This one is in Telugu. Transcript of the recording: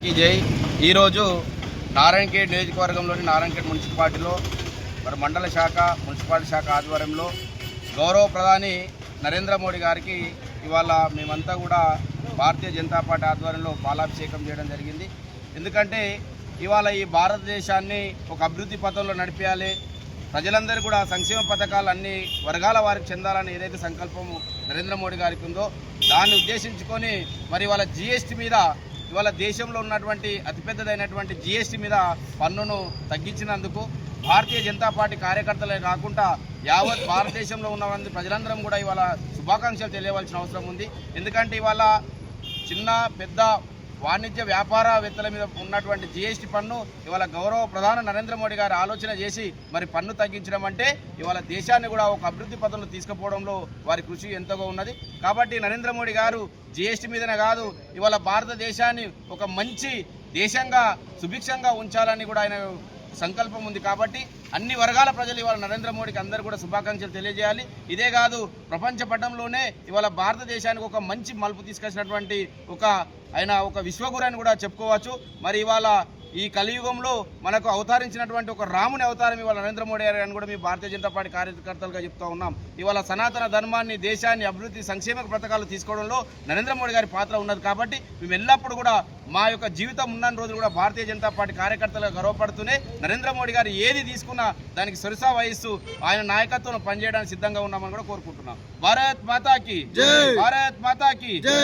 జై ఈరోజు నారాయణఖేడ్ నియోజకవర్గంలోని నారాయణఖేడ్ మున్సిపాలిటీలో మరి మండల శాఖ మున్సిపాలిటీ శాఖ ఆధ్వర్యంలో గౌరవ ప్రధాని నరేంద్ర మోడీ గారికి ఇవాళ మేమంతా కూడా భారతీయ జనతా పార్టీ ఆధ్వర్యంలో పాలాభిషేకం చేయడం జరిగింది. ఎందుకంటే ఇవాళ ఈ భారతదేశాన్ని ఒక అభివృద్ధి పథంలో నడిపేయాలి, ప్రజలందరూ కూడా సంక్షేమ పథకాలు అన్ని వర్గాల వారికి చెందాలని ఏదైతే సంకల్పం నరేంద్ర మోడీ గారికి ఉందో దాన్ని ఉద్దేశించుకొని మరి ఇవాళ జీఎస్టీ మీద ఇవాళ దేశంలో ఉన్నటువంటి అతిపెద్దదైనటువంటి జీఎస్టీ మీద పన్నును తగ్గించినందుకు భారతీయ జనతా పార్టీ కార్యకర్తలే కాకుండా యావత్ భారతదేశంలో ఉన్న ప్రజలందరం కూడా ఇవాళ శుభాకాంక్షలు తెలియవలసిన అవసరం ఉంది. ఎందుకంటే ఇవాళ చిన్న పెద్ద వాణిజ్య వ్యాపారవేత్తల మీద ఉన్నటువంటి జీఎస్టీ పన్ను ఇవాళ గౌరవ ప్రధాని నరేంద్ర మోడీ గారు ఆలోచన చేసి మరి పన్ను తగ్గించడం అంటే ఇవాళ దేశాన్ని కూడా ఒక అభివృద్ధి పథంలో తీసుకుపోవడంలో వారి కృషి ఎంతగా ఉన్నది. కాబట్టి నరేంద్ర మోడీ గారు జీఎస్టీ మీదనే కాదు ఇవాళ భారతదేశాన్ని ఒక మంచి దేశంగా సుభిక్షంగా ఉంచాలని కూడా ఆయన సంకల్పం ఉంది. కాబట్టి అన్ని వర్గాల ప్రజలు ఇవాళ నరేంద్ర మోడీకి అందరూ కూడా శుభాకాంక్షలు తెలియజేయాలి. ఇదే కాదు ప్రపంచ పటంలోనే ఇవాళ భారతదేశానికి ఒక మంచి మలుపు తీసుకొచ్చినటువంటి ఆయన ఒక విశ్వగురు అని కూడా చెప్పుకోవచ్చు. మరి ఇవాళ ఈ కలియుగంలో మనకు అవతరించినటువంటి ఒక రాముని అవతారం ఇవాళ నరేంద్ర మోడీ గారు అని కూడా మీ భారతీయ జనతా పార్టీ కార్యకర్తలుగా చెప్తూ ఉన్నాం. ఇవాళ సనాతన ధర్మాన్ని దేశాన్ని అభివృద్ధి సంక్షేమ పథకాలు తీసుకోవడంలో నరేంద్ర మోడీ గారి పాత్ర ఉన్నది. కాబట్టి మేము ఎల్లప్పుడూ కూడా మా యొక్క జీవితం ఉన్న రోజులు కూడా భారతీయ జనతా పార్టీ కార్యకర్తలుగా గర్వపడుతూనే నరేంద్ర మోడీ గారు ఏది తీసుకున్నా దానికి సొరసా వహిస్తూ ఆయన నాయకత్వం పనిచేయడానికి సిద్ధంగా ఉన్నామని కూడా కోరుకుంటున్నాం. భారత్ మాతాకి జై, భారత్ మాతాకి జై.